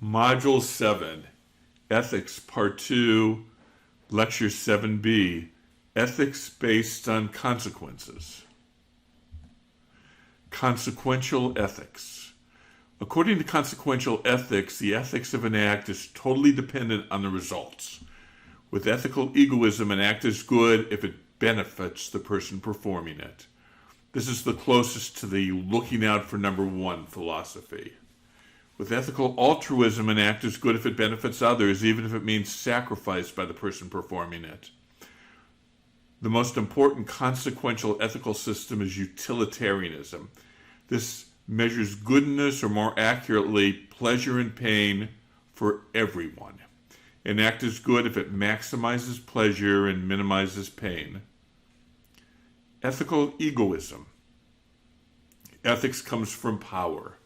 Module 7, Ethics, Part 2, Lecture 7b, Ethics Based on Consequences. Consequential ethics. According to consequential ethics, the ethics of an act is totally dependent on the results. With ethical egoism, an act is good if it benefits the person performing it. This is the closest to the looking out for number one philosophy. With ethical altruism, an act is good if it benefits others, even if it means sacrifice by the person performing it. The most important consequential ethical system is utilitarianism. This measures goodness, or more accurately, pleasure and pain for everyone. An act is good if it maximizes pleasure and minimizes pain. Ethical egoism. Ethics comes from power.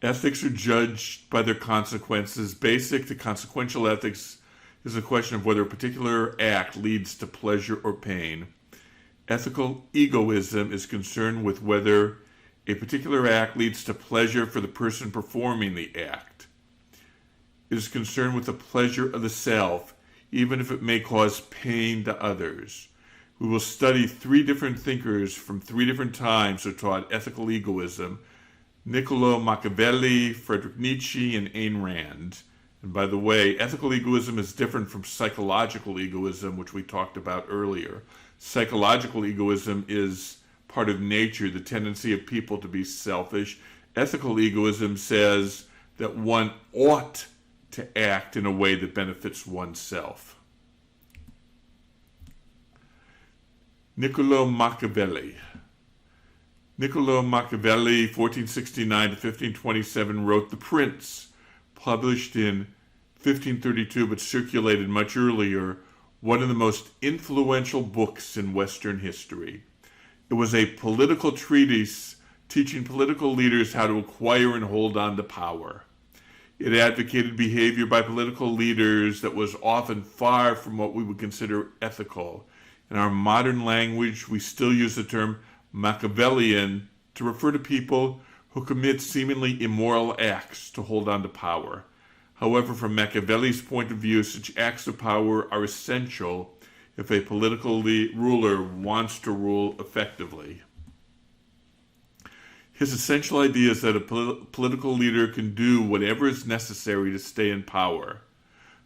Ethics are judged by their consequences. Basic to consequential ethics is a question of whether a particular act leads to pleasure or pain. Ethical egoism is concerned with whether a particular act leads to pleasure for the person performing the act. It is concerned with the pleasure of the self, even if it may cause pain to others. We will study three different thinkers from three different times who taught ethical egoism: Niccolò Machiavelli, Friedrich Nietzsche, and Ayn Rand. And by the way, ethical egoism is different from psychological egoism, which we talked about earlier. Psychological egoism is part of nature, the tendency of people to be selfish. Ethical egoism says that one ought to act in a way that benefits oneself. Niccolò Machiavelli. Niccolò Machiavelli, 1469 to 1527, wrote The Prince, published in 1532 but circulated much earlier, one of the most influential books in Western history. It was a political treatise teaching political leaders how to acquire and hold on to power. It advocated behavior by political leaders that was often far from what we would consider ethical. In our modern language, we still use the term Machiavellian to refer to people who commit seemingly immoral acts to hold on to power. However, from Machiavelli's point of view, such acts of power are essential if a political ruler wants to rule effectively. His essential idea is that a political leader can do whatever is necessary to stay in power.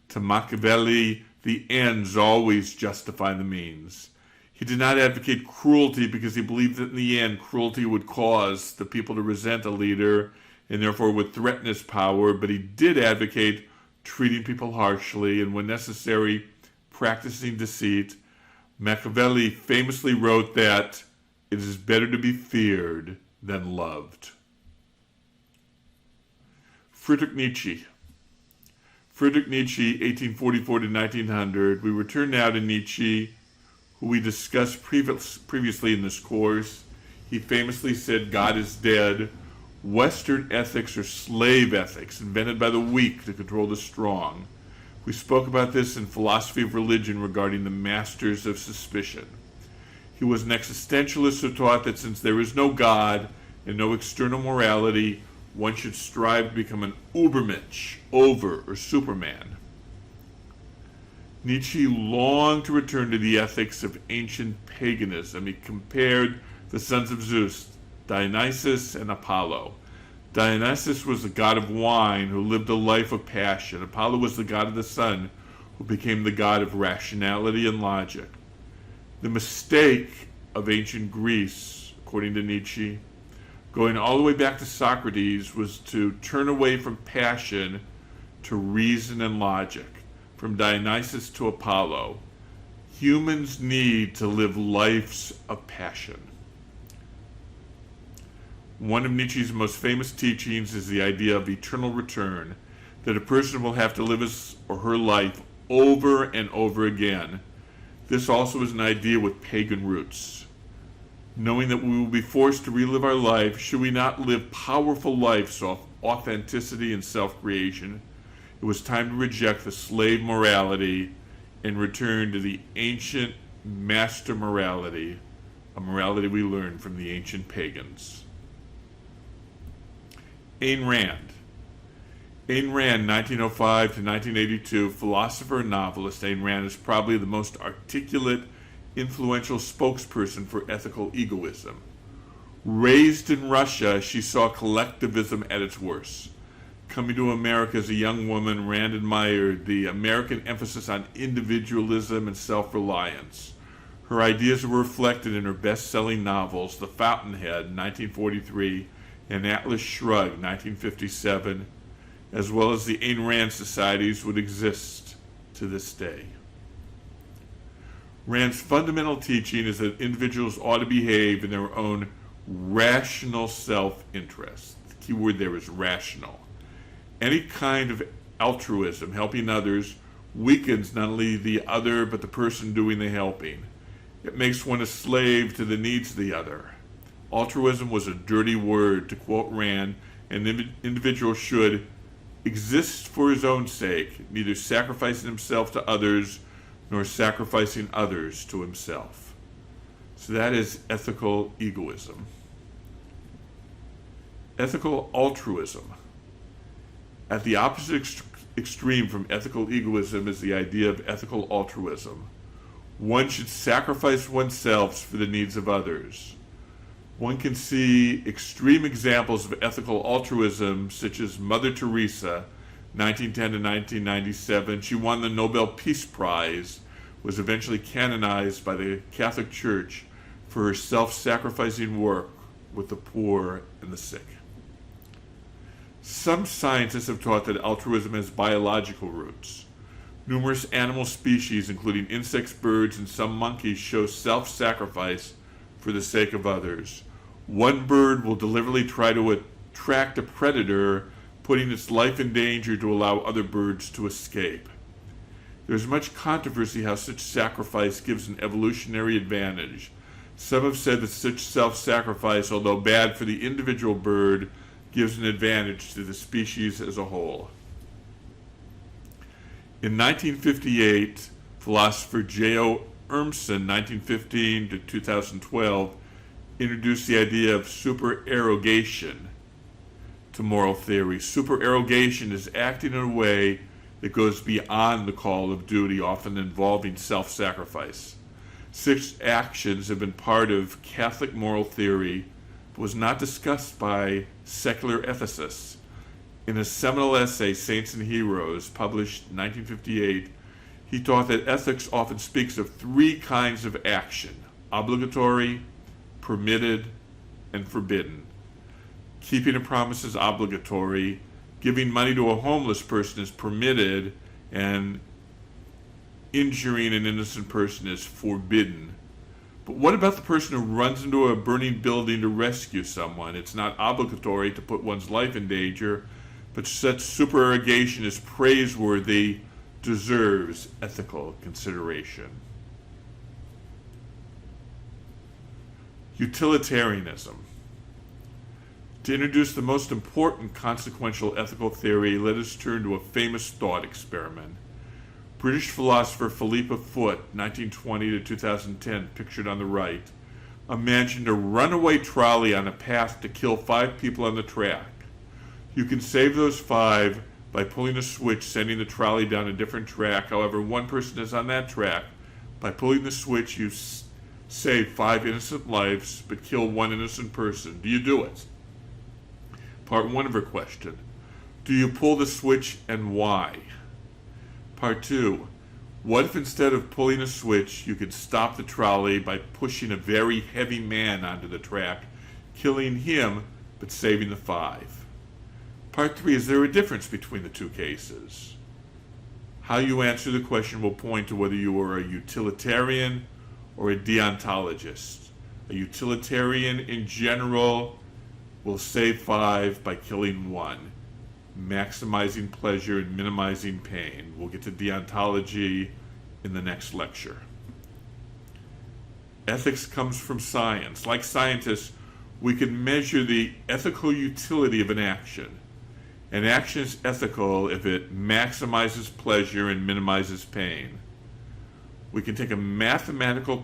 To Machiavelli, the ends always justify the means. He did not advocate cruelty because he believed that in the end, cruelty would cause the people to resent a leader and therefore would threaten his power, but he did advocate treating people harshly and, when necessary, practicing deceit. Machiavelli famously wrote that it is better to be feared than loved. Friedrich Nietzsche. Friedrich Nietzsche, 1844 to 1900. We return now to Nietzsche, who we discussed previously in this course. He famously said, God is dead. Western ethics are slave ethics, invented by the weak to control the strong. We spoke about this in Philosophy of Religion regarding the masters of suspicion. He was an existentialist who taught that since there is no God and no external morality, one should strive to become an Übermensch, or Superman. Nietzsche longed to return to the ethics of ancient paganism. He compared the sons of Zeus, Dionysus and Apollo. Dionysus was the god of wine who lived a life of passion. Apollo was the god of the sun who became the god of rationality and logic. The mistake of ancient Greece, according to Nietzsche, going all the way back to Socrates, was to turn away from passion to reason and logic. From Dionysus to Apollo, humans need to live lives of passion. One of Nietzsche's most famous teachings is the idea of eternal return, that a person will have to live his or her life over and over again. This also is an idea with pagan roots. Knowing that we will be forced to relive our life, should we not live powerful lives of authenticity and self-creation? It was time to reject the slave morality and return to the ancient master morality, a morality we learned from the ancient pagans. Ayn Rand. Ayn Rand, 1905 to 1982, philosopher and novelist. Ayn Rand is probably the most articulate, influential spokesperson for ethical egoism. Raised in Russia, she saw collectivism at its worst. Coming to America as a young woman, Rand admired the American emphasis on individualism and self-reliance. Her ideas were reflected in her best-selling novels, The Fountainhead, 1943, and Atlas Shrugged, 1957, as well as the Ayn Rand societies would exist to this day. Rand's fundamental teaching is that individuals ought to behave in their own rational self-interest. The key word there is rational. Any kind of altruism, helping others, weakens not only the other but the person doing the helping. It makes one a slave to the needs of the other. Altruism was a dirty word. To quote Rand, an individual should exist for his own sake, neither sacrificing himself to others nor sacrificing others to himself. So that is ethical egoism. Ethical altruism. At the opposite extreme from ethical egoism is the idea of ethical altruism. One should sacrifice oneself for the needs of others. One can see extreme examples of ethical altruism, such as Mother Teresa, 1910 to 1997. She won the Nobel Peace Prize, was eventually canonized by the Catholic Church for her self-sacrificing work with the poor and the sick. Some scientists have taught that altruism has biological roots. Numerous animal species, including insects, birds, and some monkeys, show self-sacrifice for the sake of others. One bird will deliberately try to attract a predator, putting its life in danger to allow other birds to escape. There is much controversy how such sacrifice gives an evolutionary advantage. Some have said that such self-sacrifice, although bad for the individual bird, gives an advantage to the species as a whole. In 1958, philosopher J.O. Urmson, 1915 to 2012, introduced the idea of supererogation to moral theory. Supererogation is acting in a way that goes beyond the call of duty, often involving self-sacrifice. Such actions have been part of Catholic moral theory, but was not discussed by secular ethicists. In a seminal essay, Saints and Heroes, published in 1958, he taught that ethics often speaks of three kinds of action: obligatory, permitted, and forbidden. Keeping a promise is obligatory, giving money to a homeless person is permitted, and injuring an innocent person is forbidden. But what about the person who runs into a burning building to rescue someone? It's not obligatory to put one's life in danger, but such supererogation is praiseworthy, deserves ethical consideration. Utilitarianism. To introduce the most important consequential ethical theory, let us turn to a famous thought experiment. British philosopher Philippa Foot, 1920 to 2010, pictured on the right, imagined a runaway trolley on a path to kill 5 people on the track. You can save those 5 by pulling a switch, sending the trolley down a different track. However, one person is on that track. By pulling the switch, you save 5 innocent lives, but kill 1 innocent person. Do you do it? Part 1 of her question. Do you pull the switch, and why? Part 2. What if instead of pulling a switch, you could stop the trolley by pushing a very heavy man onto the track, killing him, but saving the 5? Part 3. Is there a difference between the two cases? How you answer the question will point to whether you are a utilitarian or a deontologist. A utilitarian, in general, will save 5 by killing 1, maximizing pleasure and minimizing pain. We'll get to deontology in the next lecture. Ethics comes from science. Like scientists, we can measure the ethical utility of an action. An action is ethical if it maximizes pleasure and minimizes pain. We can take a mathematical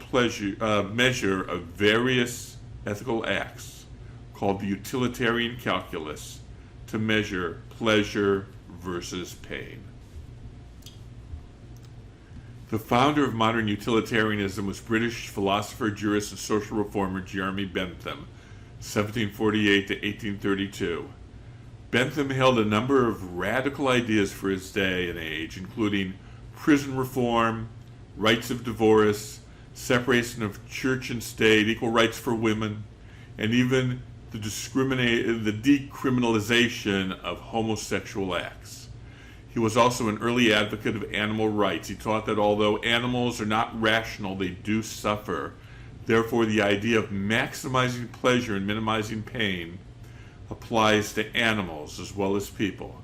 measure of various ethical acts, called the utilitarian calculus, to measure pleasure versus pain. The founder of modern utilitarianism was British philosopher, jurist, and social reformer Jeremy Bentham, 1748 to 1832. Bentham held a number of radical ideas for his day and age, including prison reform, rights of divorce, separation of church and state, equal rights for women, and even the decriminalization of homosexual acts. He was also an early advocate of animal rights. He taught that although animals are not rational, they do suffer. Therefore, the idea of maximizing pleasure and minimizing pain applies to animals as well as people.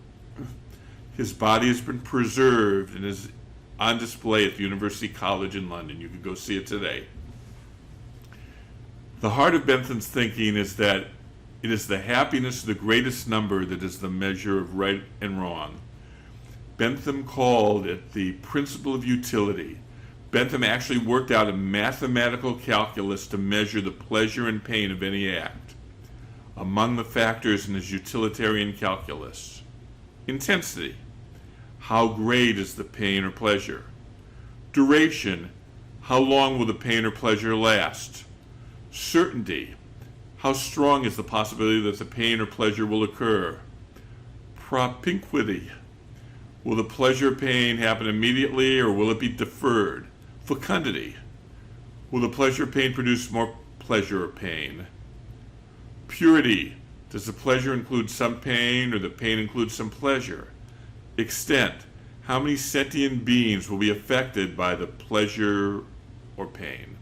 His body has been preserved and is on display at the University College in London. You can go see it today. The heart of Bentham's thinking is that it is the happiness of the greatest number that is the measure of right and wrong. Bentham called it the principle of utility. Bentham actually worked out a mathematical calculus to measure the pleasure and pain of any act. Among the factors in his utilitarian calculus: intensity, how great is the pain or pleasure; duration, how long will the pain or pleasure last; certainty, how strong is the possibility that the pain or pleasure will occur; propinquity, will the pleasure or pain happen immediately or will it be deferred; fecundity, will the pleasure or pain produce more pleasure or pain; purity, does the pleasure include some pain or the pain include some pleasure; extent, how many sentient beings will be affected by the pleasure or pain.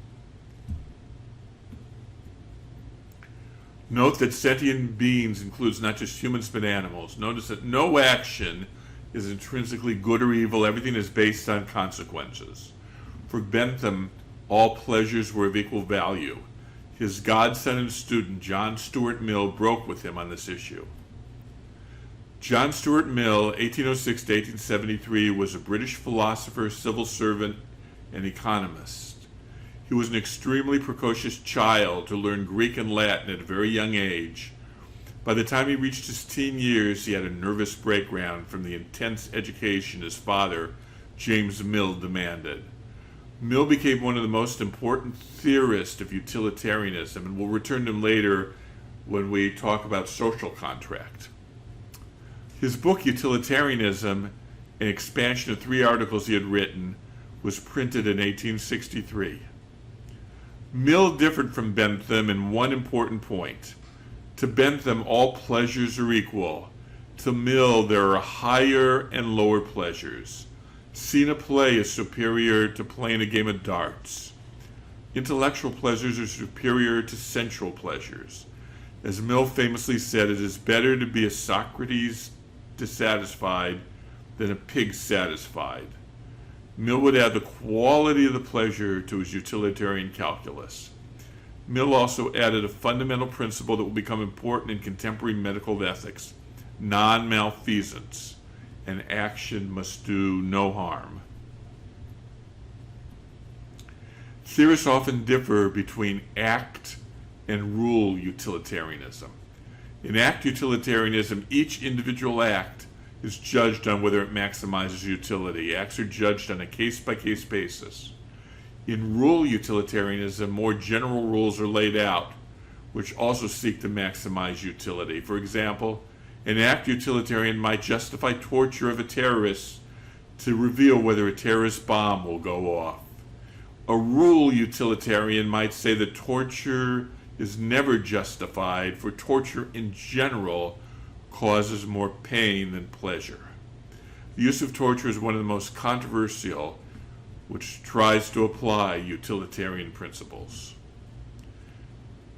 Note that sentient beings includes not just humans but animals. Notice that no action is intrinsically good or evil. Everything is based on consequences. For Bentham, all pleasures were of equal value. His godson and student, John Stuart Mill, broke with him on this issue. John Stuart Mill, 1806 to 1873, was a British philosopher, civil servant, and economist. He was an extremely precocious child to learn Greek and Latin at a very young age. By the time he reached his teen years, he had a nervous breakdown from the intense education his father, James Mill, demanded. Mill became one of the most important theorists of utilitarianism, and we'll return to him later when we talk about social contract. His book, Utilitarianism, an expansion of 3 articles he had written, was printed in 1863. Mill differed from Bentham in one important point. To Bentham, all pleasures are equal. To Mill, there are higher and lower pleasures. Seeing a play is superior to playing a game of darts. Intellectual pleasures are superior to sensual pleasures. As Mill famously said, it is better to be a Socrates dissatisfied than a pig satisfied. Mill would add the quality of the pleasure to his utilitarian calculus. Mill also added a fundamental principle that will become important in contemporary medical ethics: non-malfeasance. An action must do no harm. Theorists often differ between act and rule utilitarianism. In act utilitarianism, each individual act is judged on whether it maximizes utility. Acts are judged on a case-by-case basis. In rule utilitarianism, more general rules are laid out, which also seek to maximize utility. For example, an act utilitarian might justify torture of a terrorist to reveal whether a terrorist bomb will go off. A rule utilitarian might say that torture is never justified, for torture in general causes more pain than pleasure. The use of torture is one of the most controversial, which tries to apply utilitarian principles.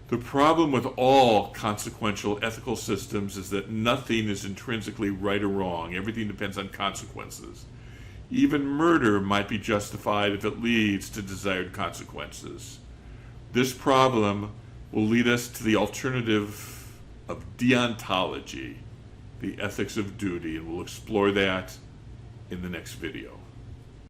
The problem with all consequential ethical systems is that nothing is intrinsically right or wrong. Everything depends on consequences. Even murder might be justified if it leads to desired consequences. This problem will lead us to the alternative of deontology, the ethics of duty, and we'll explore that in the next video.